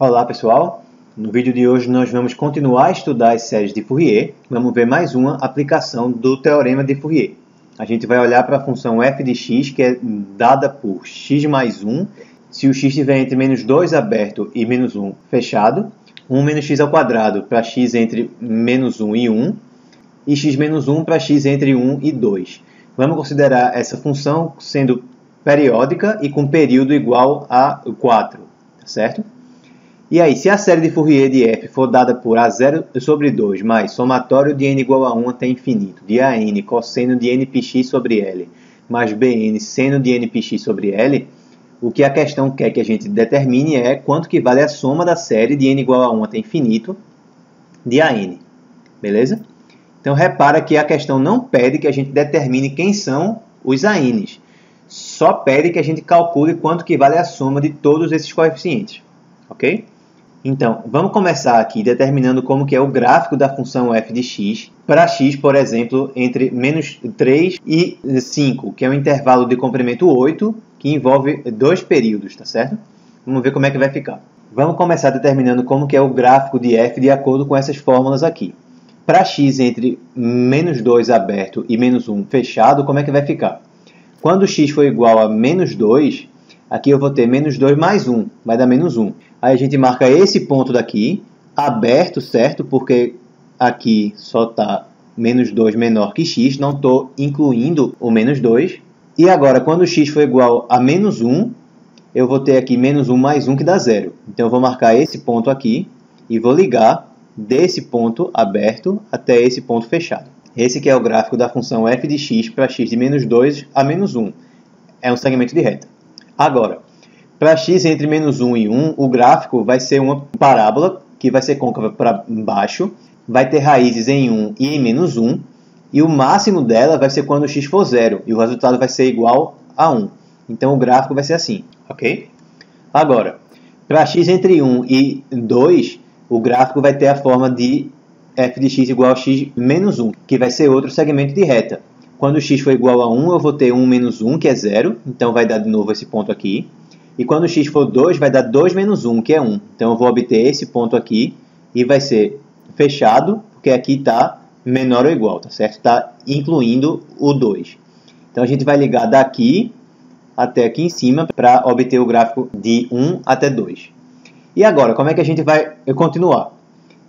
Olá pessoal, no vídeo de hoje nós vamos continuar a estudar as séries de Fourier. Vamos ver mais uma aplicação do Teorema de Fourier. A gente vai olhar para a função f de x, que é dada por x mais 1, se o x estiver entre menos 2 aberto e menos 1 fechado, 1 menos x ao quadrado para x entre menos 1 e 1, e x menos 1 para x entre 1 e 2. Vamos considerar essa função sendo periódica e com período igual a 4, tá certo? E aí, se a série de Fourier de f for dada por A0 sobre 2 mais somatório de n igual a 1 até infinito, de AN cosseno de nπx sobre L, mais BN seno de nπx sobre L, o que a questão quer que a gente determine é quanto que vale a soma da série de n igual a 1 até infinito de AN. Beleza? Então, repara que a questão não pede que a gente determine quem são os ANs. Só pede que a gente calcule quanto que vale a soma de todos esses coeficientes. Ok? Então, vamos começar aqui determinando como que é o gráfico da função f de x para x, por exemplo, entre menos 3 e 5, que é um intervalo de comprimento 8, que envolve 2 períodos, tá certo? Vamos ver como é que vai ficar. Vamos começar determinando como que é o gráfico de f de acordo com essas fórmulas aqui. Para x entre menos 2 aberto e menos 1 fechado, como é que vai ficar? Quando x for igual a menos 2, aqui eu vou ter menos 2 mais 1, vai dar menos 1. Aí a gente marca esse ponto daqui, aberto, certo? Porque aqui só está menos 2 menor que x, não estou incluindo o menos 2. E agora, quando x for igual a menos 1, eu vou ter aqui menos 1 mais 1, que dá 0. Então, eu vou marcar esse ponto aqui e vou ligar desse ponto aberto até esse ponto fechado. Esse que é o gráfico da função f de x para x de menos 2 a menos 1. É um segmento de reta. Agora, para x entre menos 1 e 1, o gráfico vai ser uma parábola que vai ser côncava para baixo, vai ter raízes em 1 e em menos 1, e o máximo dela vai ser quando x for 0, e o resultado vai ser igual a 1. Então, o gráfico vai ser assim, ok? Agora, para x entre 1 e 2, o gráfico vai ter a forma de f de x igual a x menos 1, que vai ser outro segmento de reta. Quando x for igual a 1, eu vou ter 1 menos 1, que é 0, então vai dar de novo esse ponto aqui. E quando x for 2, vai dar 2 menos 1, que é 1. Então, eu vou obter esse ponto aqui e vai ser fechado, porque aqui está menor ou igual, tá certo? Está incluindo o 2. Então, a gente vai ligar daqui até aqui em cima para obter o gráfico de 1 até 2. E agora, como é que a gente vai continuar?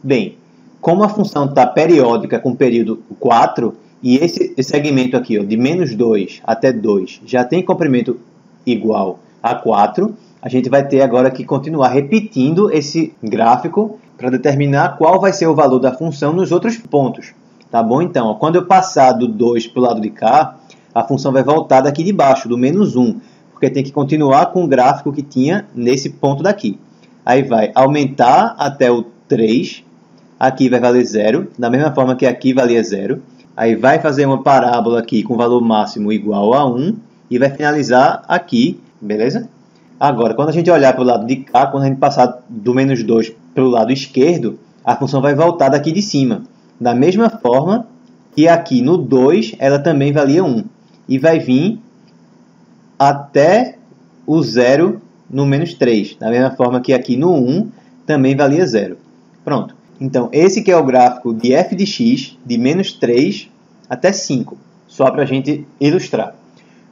Bem, como a função está periódica com período 4, e esse segmento aqui, ó, de menos 2 até 2, já tem comprimento igual a 4, a gente vai ter agora que continuar repetindo esse gráfico para determinar qual vai ser o valor da função nos outros pontos. Tá bom? Então, ó, quando eu passar do 2 para o lado de cá, a função vai voltar daqui de baixo, do menos 1, porque tem que continuar com o gráfico que tinha nesse ponto daqui. Aí vai aumentar até o 3, aqui vai valer 0, da mesma forma que aqui valia 0. Aí vai fazer uma parábola aqui com valor máximo igual a 1 e vai finalizar aqui. Beleza? Agora, quando a gente olhar para o lado de cá, quando a gente passar do menos 2 para o lado esquerdo, a função vai voltar daqui de cima. Da mesma forma que aqui no 2, ela também valia 1. E vai vir até o 0 no menos 3. Da mesma forma que aqui no 1, também valia 0. Pronto. Então, esse que é o gráfico de f de x de menos 3 até 5. Só para a gente ilustrar.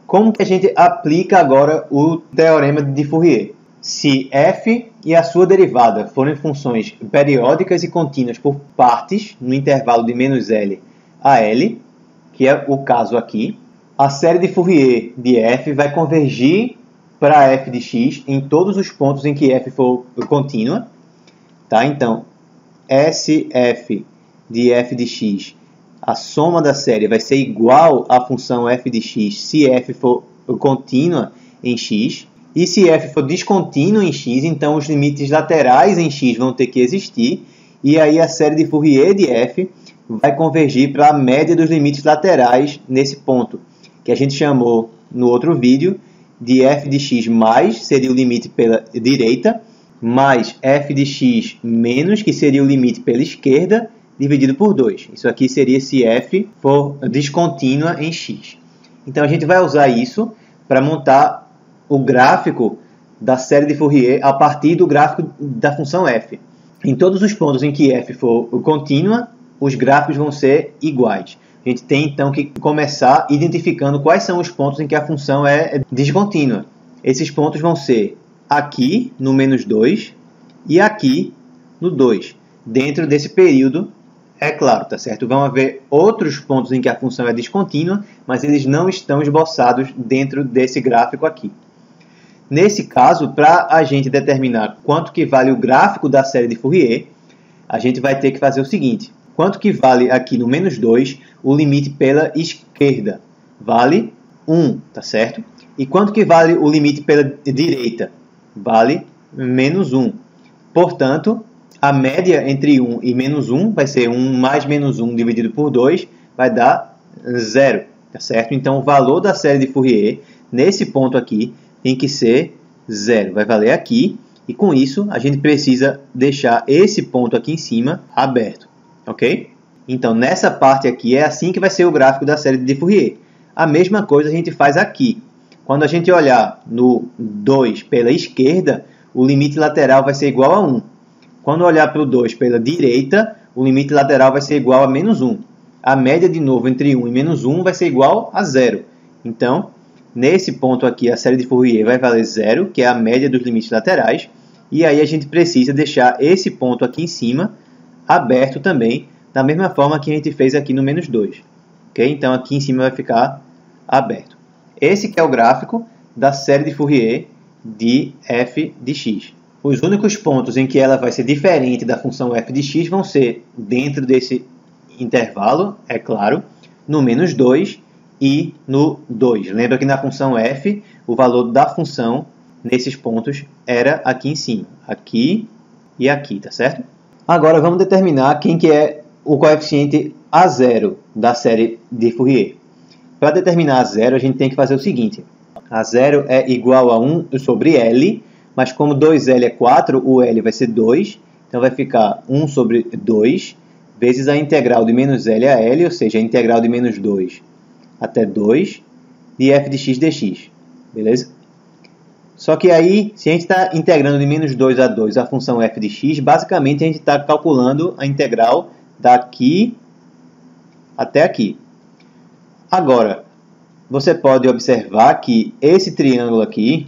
Como que a gente aplica agora o teorema de Fourier? Se f e a sua derivada forem funções periódicas e contínuas por partes, no intervalo de menos L a L, que é o caso aqui, a série de Fourier de f vai convergir para f de x em todos os pontos em que f for contínua. Tá? Então, SF de f de x, a soma da série vai ser igual à função f de x se f for contínua em x. E se f for descontínuo em x, então os limites laterais em x vão ter que existir. E aí a série de Fourier de f vai convergir para a média dos limites laterais nesse ponto, que a gente chamou no outro vídeo de f de x mais, seria o limite pela direita, mais f de x menos, que seria o limite pela esquerda, dividido por 2. Isso aqui seria se f for descontínua em x. Então, a gente vai usar isso para montar o gráfico da série de Fourier a partir do gráfico da função f. Em todos os pontos em que f for contínua, os gráficos vão ser iguais. A gente tem então que começar identificando quais são os pontos em que a função é descontínua. Esses pontos vão ser aqui no menos 2 e aqui no 2, dentro desse período, é claro, tá certo? Vão haver outros pontos em que a função é descontínua, mas eles não estão esboçados dentro desse gráfico aqui. Nesse caso, para a gente determinar quanto que vale o gráfico da série de Fourier, a gente vai ter que fazer o seguinte. Quanto que vale aqui no menos 2 o limite pela esquerda? Vale 1, tá certo? E quanto que vale o limite pela direita? Vale menos 1. Portanto, a média entre 1 e menos 1 vai ser 1 mais menos 1 dividido por 2, vai dar 0, tá certo? Então, o valor da série de Fourier, nesse ponto aqui, tem que ser 0. Vai valer aqui, e com isso, a gente precisa deixar esse ponto aqui em cima aberto, ok? Então, nessa parte aqui, é assim que vai ser o gráfico da série de Fourier. A mesma coisa a gente faz aqui. Quando a gente olhar no 2 pela esquerda, o limite lateral vai ser igual a 1. Quando olhar para o 2 pela direita, o limite lateral vai ser igual a menos 1. A média, de novo, entre 1 e menos 1 vai ser igual a 0. Então, nesse ponto aqui, a série de Fourier vai valer 0, que é a média dos limites laterais. E aí a gente precisa deixar esse ponto aqui em cima aberto também, da mesma forma que a gente fez aqui no menos 2. Okay? Então, aqui em cima vai ficar aberto. Esse que é o gráfico da série de Fourier de f de x. Os únicos pontos em que ela vai ser diferente da função f de x vão ser dentro desse intervalo, é claro, no menos 2 e no 2. Lembra que na função f, o valor da função nesses pontos era aqui em cima, aqui e aqui, tá certo? Agora vamos determinar quem que é o coeficiente A0 da série de Fourier. Para determinar A0, a gente tem que fazer o seguinte. A0 é igual a 1 sobre L, mas como 2L é 4, o L vai ser 2. Então vai ficar 1 sobre 2 vezes a integral de menos L a L, ou seja, a integral de menos 2 até 2 de f de x dx. Beleza? Só que aí, se a gente está integrando de menos 2 a 2 a função f de x, basicamente a gente está calculando a integral daqui até aqui. Agora, você pode observar que esse triângulo aqui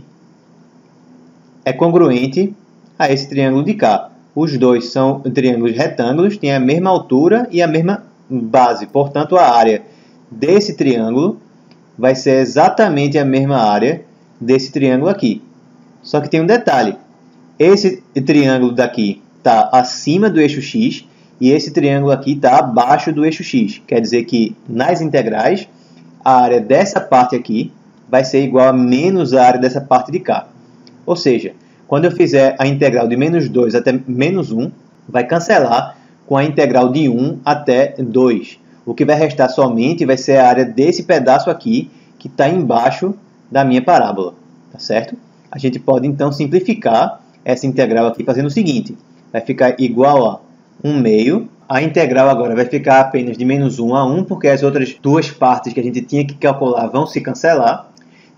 é congruente a esse triângulo de cá. Os dois são triângulos retângulos, têm a mesma altura e a mesma base. Portanto, a área desse triângulo vai ser exatamente a mesma área desse triângulo aqui. Só que tem um detalhe. Esse triângulo daqui está acima do eixo x e esse triângulo aqui está abaixo do eixo x. Quer dizer que nas integrais, a área dessa parte aqui vai ser igual a menos a área dessa parte de cá. Ou seja, quando eu fizer a integral de menos 2 até menos 1, vai cancelar com a integral de 1 até 2. O que vai restar somente vai ser a área desse pedaço aqui, que está embaixo da minha parábola. Tá certo? A gente pode, então, simplificar essa integral aqui fazendo o seguinte. Vai ficar igual a 1 meio. A integral agora vai ficar apenas de menos 1 a 1, porque as outras duas partes que a gente tinha que calcular vão se cancelar.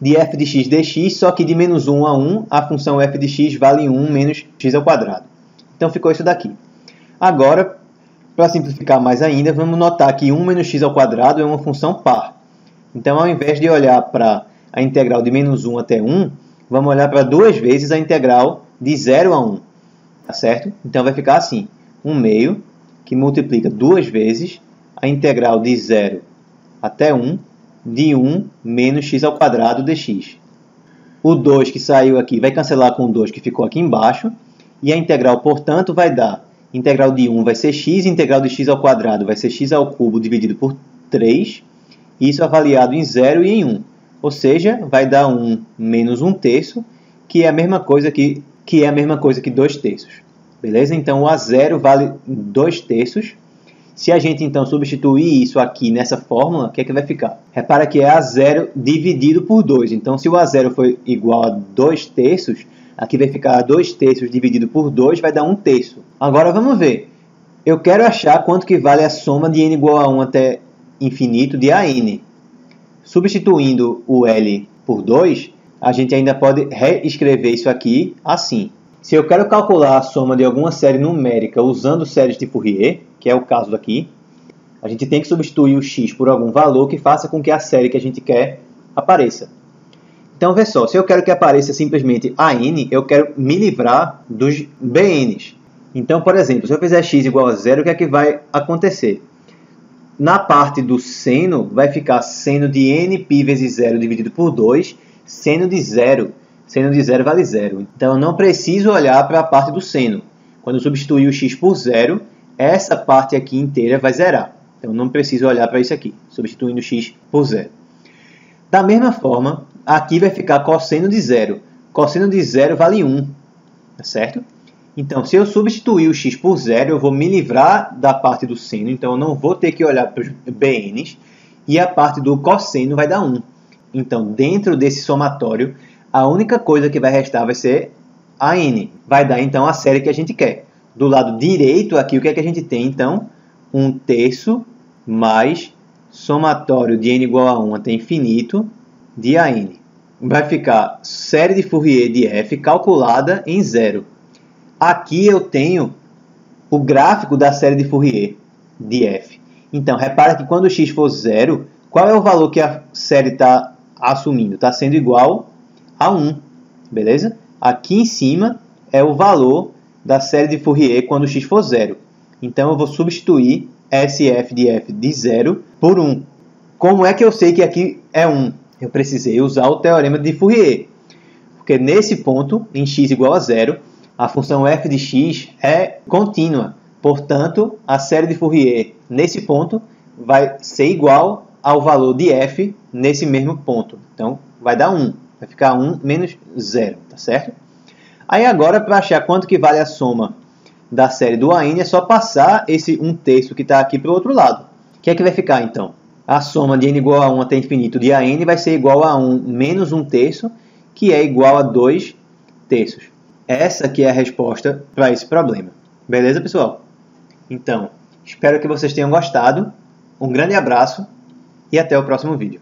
De f de x dx, só que de menos 1 a 1, a função f de x vale 1 menos x ao quadrado. Então, ficou isso daqui. Agora, para simplificar mais ainda, vamos notar que 1 menos x ao quadrado é uma função par. Então, ao invés de olhar para a integral de menos 1 até 1, vamos olhar para duas vezes a integral de 0 a 1. Tá certo? Então, vai ficar assim. 1 meio, que multiplica duas vezes a integral de 0 até 1, de 1 menos x ao quadrado dx. O 2 que saiu aqui vai cancelar com o 2 que ficou aqui embaixo. E a integral, portanto, vai dar... Integral de 1 vai ser x, integral de x ao quadrado vai ser x ao cubo dividido por 3. Isso avaliado em 0 e em 1. Ou seja, vai dar 1 menos 1 terço, que é a mesma coisa que 2 terços. Beleza? Então, o A0 vale 2 terços. Se a gente, então, substituir isso aqui nessa fórmula, o que é que vai ficar? Repara que é A0 dividido por 2. Então, se o A0 for igual a 2 terços, aqui vai ficar 2 terços dividido por 2, vai dar 1 terço. Agora, vamos ver. Eu quero achar quanto que vale a soma de n igual a 1 até infinito de AN. Substituindo o L por 2, a gente ainda pode reescrever isso aqui assim. Se eu quero calcular a soma de alguma série numérica usando séries de Fourier, que é o caso daqui, a gente tem que substituir o x por algum valor que faça com que a série que a gente quer apareça. Então, vê só, se eu quero que apareça simplesmente a n, eu quero me livrar dos bn's. Então, por exemplo, se eu fizer x igual a zero, o que é que vai acontecer? Na parte do seno, vai ficar seno de nπ vezes zero dividido por 2, seno de zero. Seno de zero vale zero. Então, eu não preciso olhar para a parte do seno. Quando eu substituir o x por zero, essa parte aqui inteira vai zerar. Então, não preciso olhar para isso aqui, substituindo o x por zero. Da mesma forma, aqui vai ficar cosseno de zero. Cosseno de zero vale 1, tá certo? Então, se eu substituir o x por zero, eu vou me livrar da parte do seno. Então, eu não vou ter que olhar para os bn's. E a parte do cosseno vai dar 1. Então, dentro desse somatório, a única coisa que vai restar vai ser a n. Vai dar, então, a série que a gente quer. Do lado direito, aqui, o que é que a gente tem? Então, 1/3 mais somatório de n igual a 1 até infinito de an. Vai ficar série de Fourier de f calculada em zero. Aqui eu tenho o gráfico da série de Fourier de f. Então, repara que quando x for zero, qual é o valor que a série está assumindo? Está sendo igual a 1, beleza? Aqui em cima é o valor da série de Fourier quando x for zero. Então, eu vou substituir SF de f de zero por 1. Como é que eu sei que aqui é 1? Eu precisei usar o teorema de Fourier. Porque nesse ponto, em x igual a zero, a função f de x é contínua. Portanto, a série de Fourier nesse ponto vai ser igual ao valor de f nesse mesmo ponto. Então, vai dar 1. Vai ficar 1 menos 0, tá certo? Aí agora, para achar quanto que vale a soma da série do AN, é só passar esse 1/3 que está aqui para o outro lado. O que é que vai ficar, então? A soma de n igual a 1 até infinito de AN vai ser igual a 1 menos 1/3, que é igual a 2/3. Essa aqui é a resposta para esse problema. Beleza, pessoal? Então, espero que vocês tenham gostado. Um grande abraço e até o próximo vídeo.